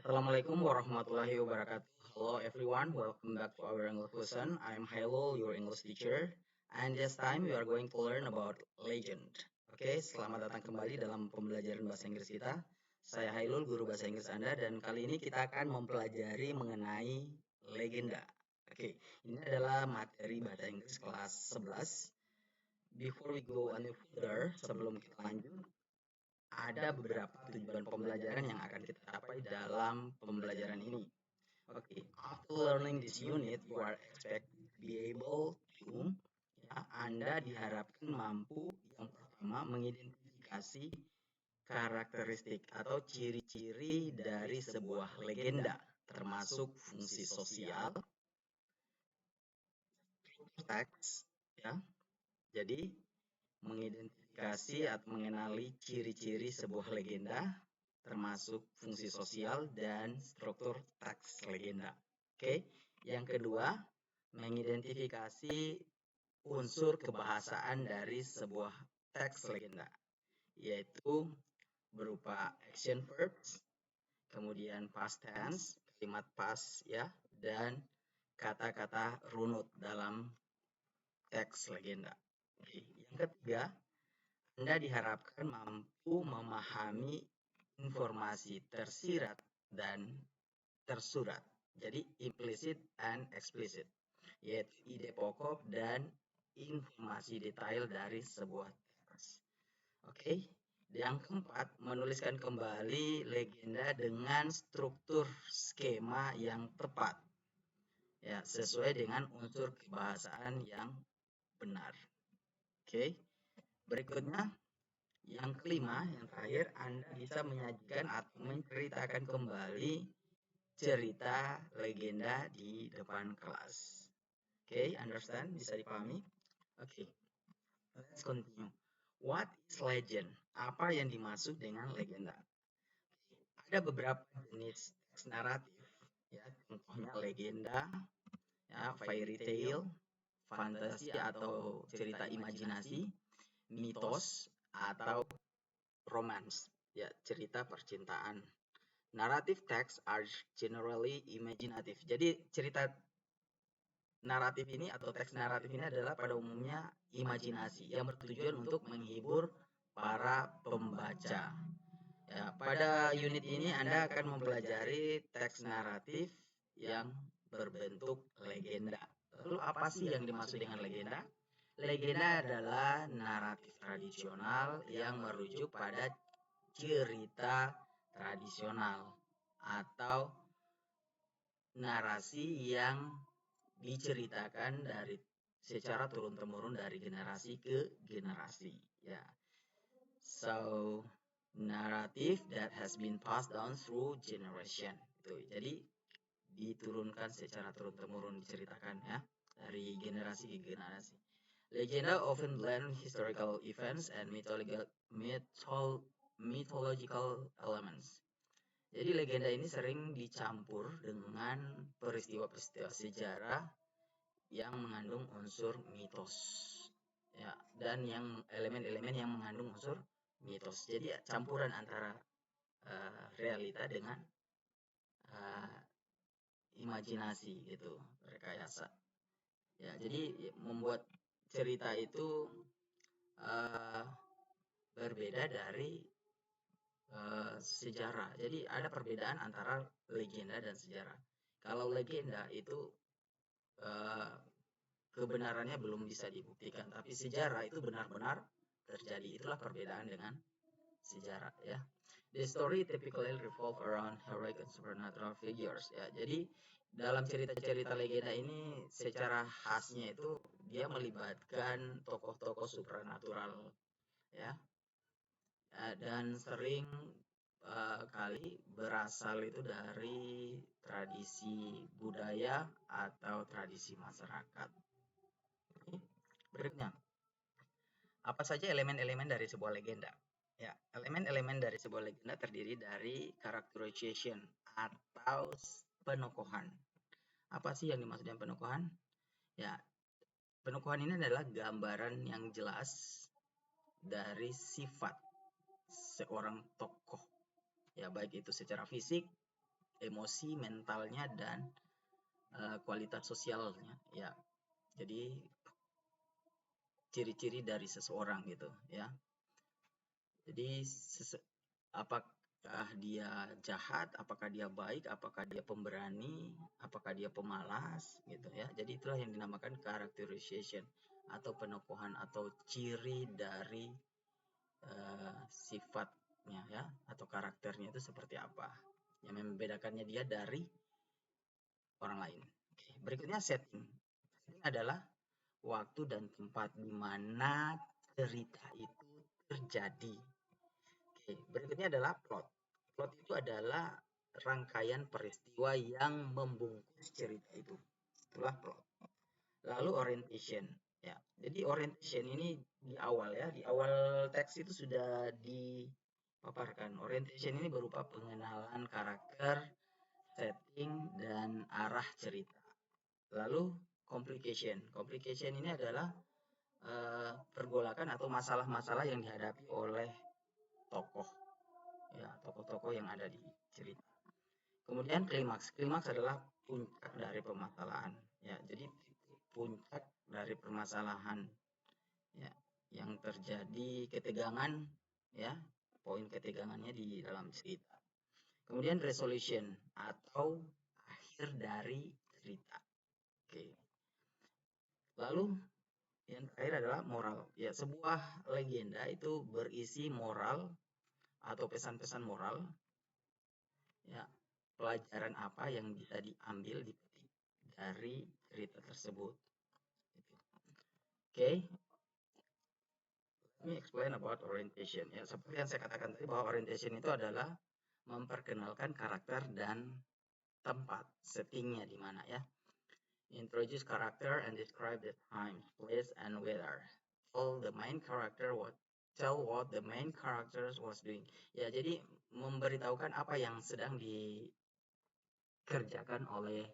Assalamualaikum warahmatullahi wabarakatuh. Hello everyone, welcome back to our English lesson. I'm Hailul, your English teacher, and this time we are going to learn about legend. Oke, selamat datang kembali dalam pembelajaran bahasa Inggris kita. Saya Hailul, guru bahasa Inggris Anda, dan kali ini kita akan mempelajari mengenai legenda. Oke, ini adalah materi bahasa Inggris kelas 11. Before we go any further, sebelum kita lanjut, ada beberapa tujuan pembelajaran yang akan kita capai dalam pembelajaran ini. Okay, after learning this unit, you are expected to be able to, Anda diharapkan mampu yang pertama mengidentifikasi karakteristik atau ciri-ciri dari sebuah legenda, termasuk fungsi sosial, teks, ya. Jadi mengidentifikasi atau mengenali ciri-ciri sebuah legenda, termasuk fungsi sosial dan struktur teks legenda. Oke, yang kedua, mengidentifikasi unsur kebahasaan dari sebuah teks legenda, yaitu berupa action verbs, kemudian past tense, kalimat past ya, dan kata-kata runut dalam teks legenda. Oke, yang ketiga, Anda diharapkan mampu memahami informasi tersirat dan tersurat. Jadi implicit and explicit, yaitu ide pokok dan informasi detail dari sebuah teks. Oke. Yang keempat, menuliskan kembali legenda dengan struktur skema yang tepat. Ya, sesuai dengan unsur kebahasaan yang benar. Oke. Berikutnya, yang kelima, yang terakhir, Anda bisa menyajikan atau menceritakan kembali cerita legenda di depan kelas. Oke, understand? Bisa dipahami? Oke, let's continue. What is legend? Apa yang dimaksud dengan legenda? Ada beberapa jenis teks naratif, ya, contohnya legenda, ya, fairy tale, fantasi atau cerita imajinasi, mitos atau romance, ya, cerita percintaan. Narrative texts are generally imaginative. Jadi cerita naratif ini atau teks naratif ini adalah pada umumnya imajinasi yang bertujuan untuk menghibur para pembaca. Ya, pada unit ini Anda akan mempelajari teks naratif yang berbentuk legenda. Lalu apa sih yang dimaksud dengan legenda? Legenda adalah naratif tradisional yang merujuk pada cerita tradisional atau narasi yang diceritakan dari secara turun-temurun dari generasi ke generasi, ya. So, narrative that has been passed down through generation. Itu. Jadi diturunkan secara turun-temurun, diceritakan ya dari generasi ke generasi. Legenda often blend historical events and mythological elements. Jadi legenda ini sering dicampur dengan peristiwa-peristiwa sejarah yang mengandung unsur mitos, ya, dan yang elemen-elemen yang mengandung unsur mitos. Jadi campuran antara realita dengan imajinasi gitu, rekayasa. Ya, jadi membuat cerita itu berbeda dari sejarah. Jadi ada perbedaan antara legenda dan sejarah. Kalau legenda itu kebenarannya belum bisa dibuktikan, tapi sejarah itu benar-benar terjadi. Itulah perbedaan dengan sejarah ya. The story typically revolve around heroic and supernatural figures ya. Jadi dalam cerita-cerita legenda ini secara khasnya itu dia melibatkan tokoh-tokoh supranatural ya. Dan sering kali berasal itu dari tradisi budaya atau tradisi masyarakat. Berikutnya, apa saja elemen-elemen dari sebuah legenda? Ya, elemen-elemen dari sebuah legenda terdiri dari characterization atau penokohan. Apa sih yang dimaksud dengan penokohan? Ya, penokohan ini adalah gambaran yang jelas dari sifat seorang tokoh. Ya, baik itu secara fisik, emosi, mentalnya, dan kualitas sosialnya ya. Jadi ciri-ciri dari seseorang gitu ya. Jadi apakah dia jahat, apakah dia baik, apakah dia pemberani, apakah dia pemalas gitu ya. Jadi itulah yang dinamakan characterization atau penokohan atau ciri dari sifatnya ya atau karakternya itu seperti apa yang membedakannya dia dari orang lain. Oke, berikutnya setting. Setting adalah waktu dan tempat di mana cerita itu terjadi. Oke, berikutnya adalah plot. Plot itu adalah rangkaian peristiwa yang membungkus cerita itu. Itulah plot. Lalu orientation. Ya, jadi orientation ini di awal ya, di awal teks itu sudah dipaparkan. Orientation ini berupa pengenalan karakter, setting, dan arah cerita. Lalu complication. Complication ini adalah pergolakan atau masalah-masalah yang dihadapi oleh tokoh ya, tokoh-tokoh yang ada di cerita. Kemudian klimaks. Klimaks adalah puncak dari permasalahan ya. Jadi puncak dari permasalahan ya yang terjadi, ketegangan ya, poin ketegangannya di dalam cerita. Kemudian resolution atau akhir dari cerita. Oke. Lalu yang terakhir adalah moral. Ya, sebuah legenda itu berisi moral atau pesan-pesan moral. Ya, pelajaran apa yang bisa diambil dipetik dari cerita tersebut. Oke, let me explain about orientation. Ya, seperti yang saya katakan tadi bahwa orientation itu adalah memperkenalkan karakter dan tempat, settingnya di mana ya. Introduce character and describe the time, place, and weather. Tell the main character what the main characters was doing. Ya, jadi memberitahukan apa yang sedang dikerjakan oleh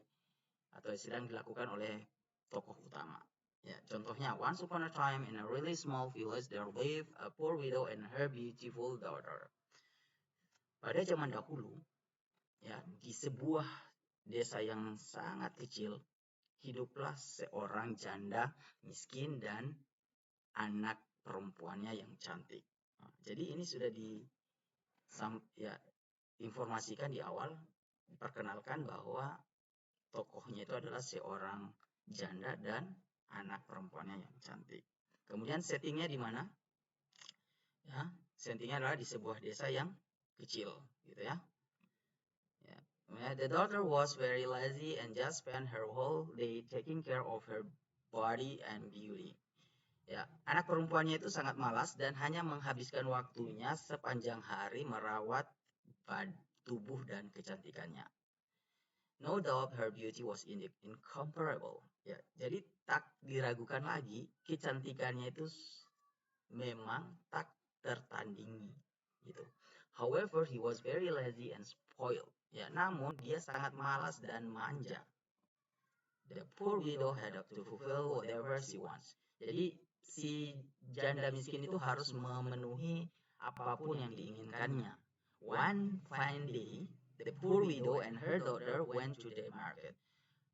atau sedang dilakukan oleh tokoh utama. Ya, contohnya, once upon a time in a really small village there lived a poor widow and her beautiful daughter. Pada zaman dahulu, ya, di sebuah desa yang sangat kecil, hiduplah seorang janda miskin dan anak perempuannya yang cantik. Nah, jadi ini sudah ya, informasikan di awal, perkenalkan bahwa tokohnya itu adalah seorang janda dan anak perempuannya yang cantik. Kemudian settingnya di mana? Ya, settingnya adalah di sebuah desa yang kecil, gitu ya. The daughter was very lazy and just spent her whole day taking care of her body and beauty. Ya, anak perempuannya itu sangat malas dan hanya menghabiskan waktunya sepanjang hari merawat tubuh dan kecantikannya. No doubt her beauty was incomparable. Ya, jadi tak diragukan lagi kecantikannya itu memang tak tertandingi gitu. However, he was very lazy and spoiled. Ya, namun dia sangat malas dan manja. The poor widow had to fulfill whatever she wants. Jadi si janda miskin itu harus memenuhi apapun yang diinginkannya. One fine day, the poor widow and her daughter went to the market.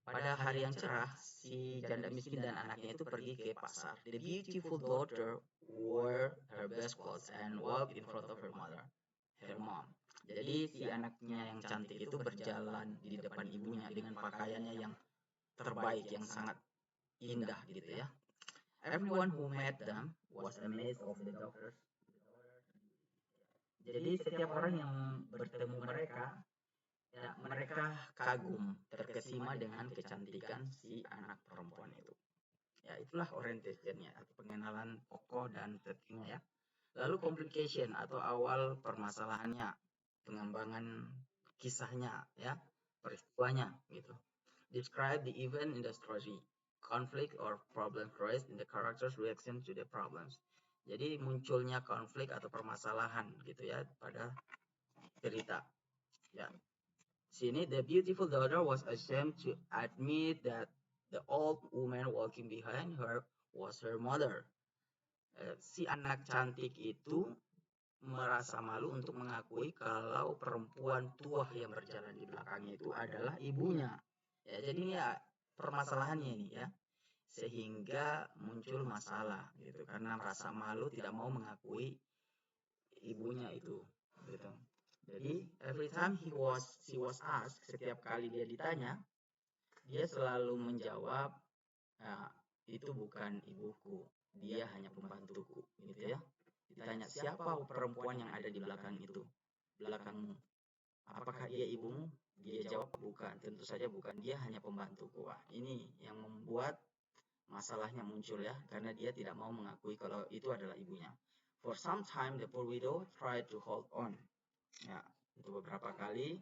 Pada hari yang cerah, si janda miskin dan anaknya itu pergi ke pasar. The beautiful daughter wore her best clothes and walked in front of her mom. Jadi si anaknya yang cantik itu berjalan di depan ibunya dengan pakaiannya yang terbaik, yang sangat indah gitu ya. Everyone who met them was amazed of the daughters. Jadi setiap orang yang bertemu mereka, ya, mereka kagum, terkesima dengan kecantikan si anak perempuan itu. Ya, itulah orientationnya atau pengenalan tokoh dan settingnya ya. Lalu complication atau awal permasalahannya, pengembangan kisahnya ya, peristiwanya gitu. Describe the event in the story. Conflict or problem raised in the character's reaction to the problems. Jadi munculnya konflik atau permasalahan gitu ya pada cerita. Ya. Sini, the beautiful daughter was ashamed to admit that the old woman walking behind her was her mother. Si anak cantik itu merasa malu untuk mengakui kalau perempuan tua yang berjalan di belakangnya itu adalah ibunya. Ya, jadi ini ya permasalahannya ini ya. Sehingga muncul masalah gitu karena merasa malu tidak mau mengakui ibunya itu gitu. Jadi every time she was asked, setiap kali dia ditanya, dia selalu menjawab, nah, itu bukan ibuku, dia hanya pembantuku gitu ya. Ditanya siapa perempuan yang ada di belakang itu, belakangmu, apakah dia ibumu? Dia jawab bukan, tentu saja bukan, dia hanya pembantuku. Wah, ini yang membuat masalahnya muncul ya, karena dia tidak mau mengakui kalau itu adalah ibunya. For some time the poor widow tried to hold on. Ya, untuk beberapa kali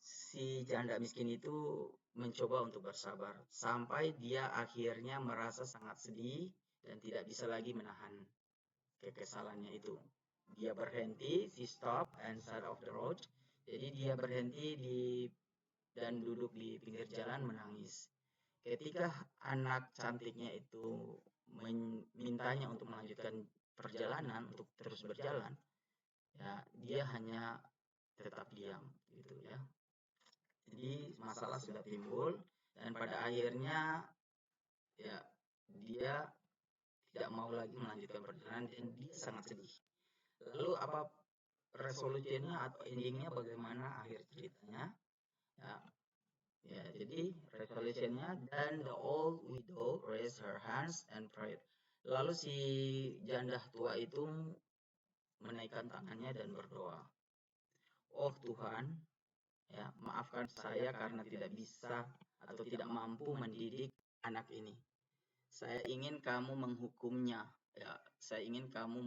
si janda miskin itu mencoba untuk bersabar sampai dia akhirnya merasa sangat sedih dan tidak bisa lagi menahan kekesalannya itu. Dia berhenti, she stop and side of the road. Jadi dia berhenti dan duduk di pinggir jalan menangis. Ketika anak cantiknya itu mintanya untuk melanjutkan perjalanan, untuk terus berjalan, ya dia hanya tetap diam gitu ya. Jadi masalah sudah timbul dan pada akhirnya ya dia tidak mau lagi melanjutkan perjalanan dan dia sangat sedih. Lalu apa resolusinya atau endingnya, bagaimana akhir ceritanya? Ya, ya, jadi resolusinya, dan the old widow raised her hands and prayed. Lalu si janda tua itu menaikkan tangannya dan berdoa. Oh Tuhan, ya maafkan saya karena tidak bisa atau tidak mampu mendidik anak ini. Saya ingin kamu menghukumnya. Ya, saya ingin kamu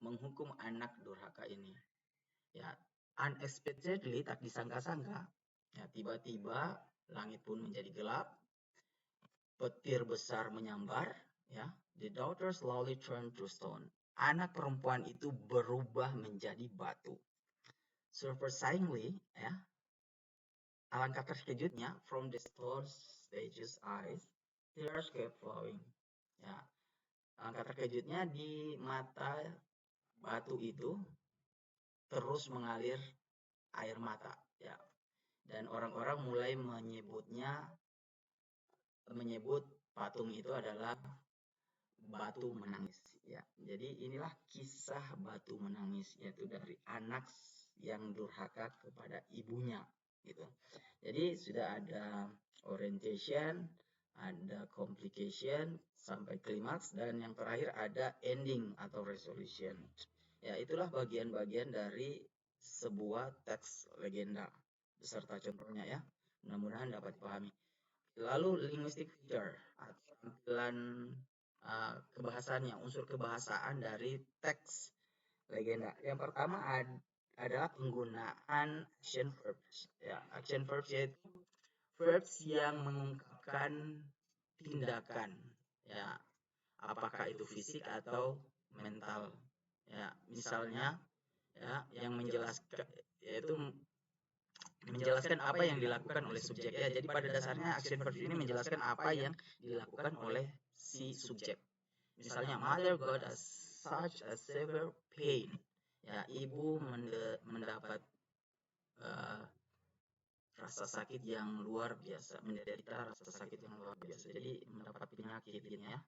menghukum anak durhaka ini. Ya, unexpectedly, tak disangka-sangka, ya tiba-tiba langit pun menjadi gelap, petir besar menyambar, ya. The daughter slowly turned to stone. Anak perempuan itu berubah menjadi batu. Surprisingly, ya, alangkah terkejutnya, from the stone stage's eyes, tears kept flowing. Ya, alangkah terkejutnya di mata batu itu terus mengalir air mata, ya. Dan orang-orang mulai menyebut patung itu adalah batu menangis, ya. Jadi inilah kisah batu menangis, yaitu dari anak yang durhaka kepada ibunya gitu. Jadi sudah ada orientation, ada complication sampai klimaks, dan yang terakhir ada ending atau resolution. Ya, itulah bagian-bagian dari sebuah teks legenda beserta contohnya ya. Mudah-mudahan dapat dipahami. Lalu linguistic feature atau tampilan kebahasannya, unsur kebahasaan dari teks legenda. Yang pertama adalah penggunaan action verbs. Ya, action verbs yaitu verbs yang mengungkapkan tindakan. Ya, apakah itu fisik atau mental. Ya, misalnya ya yang menjelaskan, yaitu menjelaskan apa yang dilakukan oleh subjek ya. Jadi pada dasarnya action verb ini menjelaskan apa yang dilakukan oleh si subjek. Misalnya, mother got such a severe pain. Ya, ibu mendapat rasa sakit yang luar biasa, menderita rasa sakit yang luar biasa. Jadi mendapat penyakit gitu ya.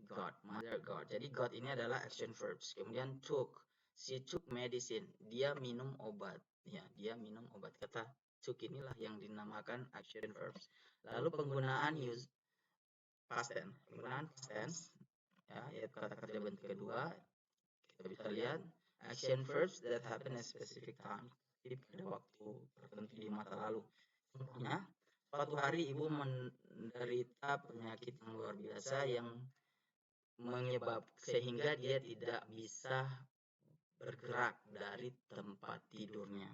God, mother God. Jadi God ini adalah action verbs. Kemudian took, she took medicine. Dia minum obat. Ya, dia minum obat. Kata took inilah yang dinamakan action verbs. Lalu penggunaan use past tense. Penggunaan past tense, ya, yaitu kata kerja bentuk kedua. Kita bisa lihat action verbs that happen at specific time. Jadi pada waktu tertentu di masa lalu. Contohnya, suatu hari ibu menderita penyakit yang luar biasa yang sehingga dia tidak bisa bergerak dari tempat tidurnya.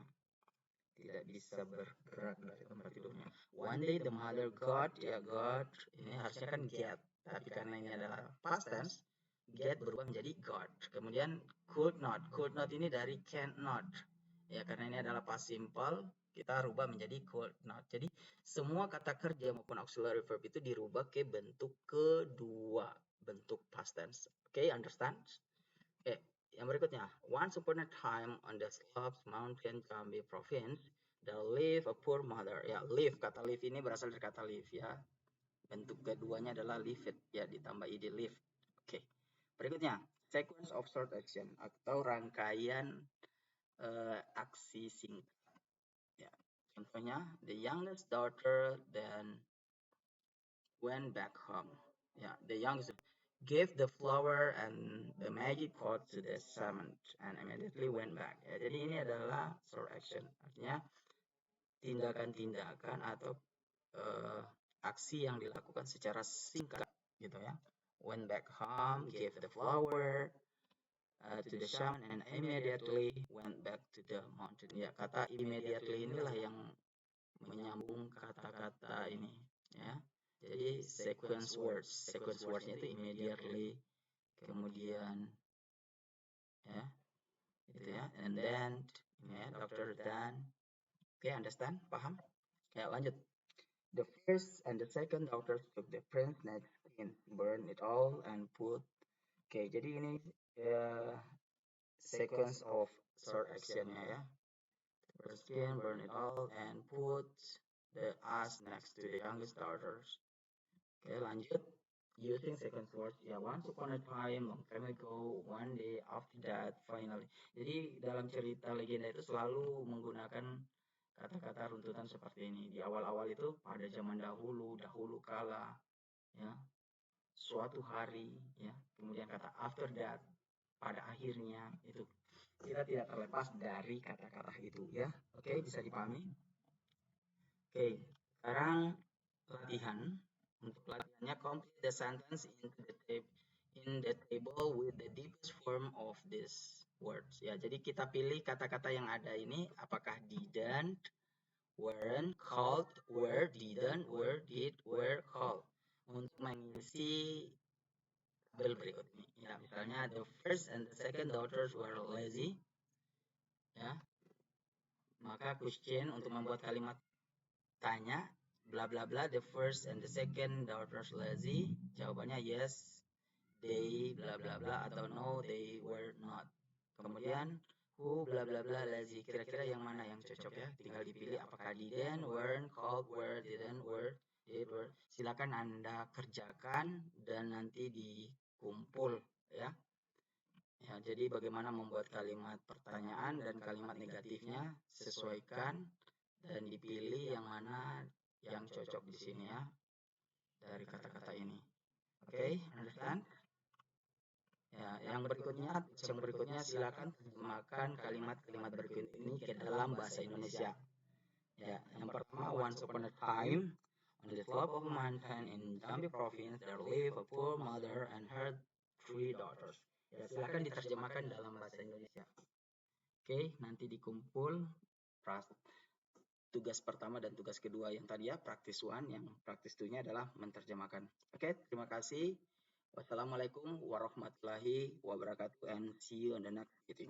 Tidak bisa bergerak dari tempat tidurnya. One day the mother got, ya God, ini harusnya kan get, tapi karena ini adalah past tense, get berubah menjadi got. Kemudian could not ini dari can't not. Ya, karena ini adalah past simple, kita rubah menjadi could not. Jadi semua kata kerja maupun auxiliary verb itu dirubah ke bentuk kedua, bentuk past tense. Okay, understand? Yang berikutnya, once upon a time on the slopes mountain Jambi province, there lived a poor mother. Ya, live, kata live ini berasal dari kata live ya. Bentuk keduanya adalah live it, ya ditambah id live. Oke. Berikutnya, sequence of short action atau rangkaian aksi singkat. Ya. Contohnya, the youngest daughter then went back home. Yeah, the youngest gave the flower and the magic pot to the servant and immediately went back. Ya, jadi ini adalah short action, artinya tindakan-tindakan atau aksi yang dilakukan secara singkat, gitu ya. Went back home, gave the flower to the shaman and immediately went back to the mountain. Ya, kata immediately inilah yang menyambung kata-kata ini, ya. Jadi sequence wordsnya itu immediately, kemudian ya, gitu ya, and then ya, doctor dan, oke, understand, paham? Ya, lanjut. The first and the second doctors took the prince next in, burn it all and put. Oke, jadi ini sequence of short actionnya ya. First skin, burn it all and put the ass next to the youngest daughters. Oke, lanjut. Using sequence words, ya, once upon a time, long time ago, one day, after that, finally. Jadi dalam cerita legenda itu selalu menggunakan kata-kata runtutan seperti ini. Di awal-awal itu pada zaman dahulu, dahulu kala, ya, suatu hari, ya. Kemudian kata after that, pada akhirnya, itu kita tidak terlepas dari kata-kata itu, ya. Oke, bisa dipahami? Oke, sekarang latihan. Untuk latihannya, complete the sentence in the table with the deepest form of these words. Ya, jadi kita pilih kata-kata yang ada ini, apakah didn't, weren't, called, were, didn't, were, did, were, called. Untuk mengisi tabel berikut ini. Ya, misalnya the first and the second daughters were lazy. Ya, maka question untuk membuat kalimat tanya, bla bla bla, the first and the second daughters lazy. Jawabannya yes, they bla bla bla, atau no, they were not. Kemudian who bla bla bla lazy, kira-kira yang mana yang cocok ya, tinggal dipilih apakah didn't, weren't, called, were, didn't, were, did, were. Silakan Anda kerjakan dan nanti dikumpul ya. Ya, jadi bagaimana membuat kalimat pertanyaan dan kalimat negatifnya, sesuaikan dan dipilih yang mana yang cocok di sini ya, dari kata-kata ini. Oke, understand? Ya, yang berikutnya silakan terjemahkan kalimat-kalimat berikut ini ke dalam bahasa Indonesia. Ya, yang pertama, once upon a time on the slope of a mountain in Jambi province there lived a poor mother and her 3 daughters. Ya, silakan diterjemahkan dalam bahasa Indonesia. Oke, nanti dikumpul tugas pertama dan tugas kedua yang tadi ya, practice 1, yang practice 2-nya adalah menerjemahkan. Oke, terima kasih. Wassalamualaikum warahmatullahi wabarakatuh and see you on the next meeting.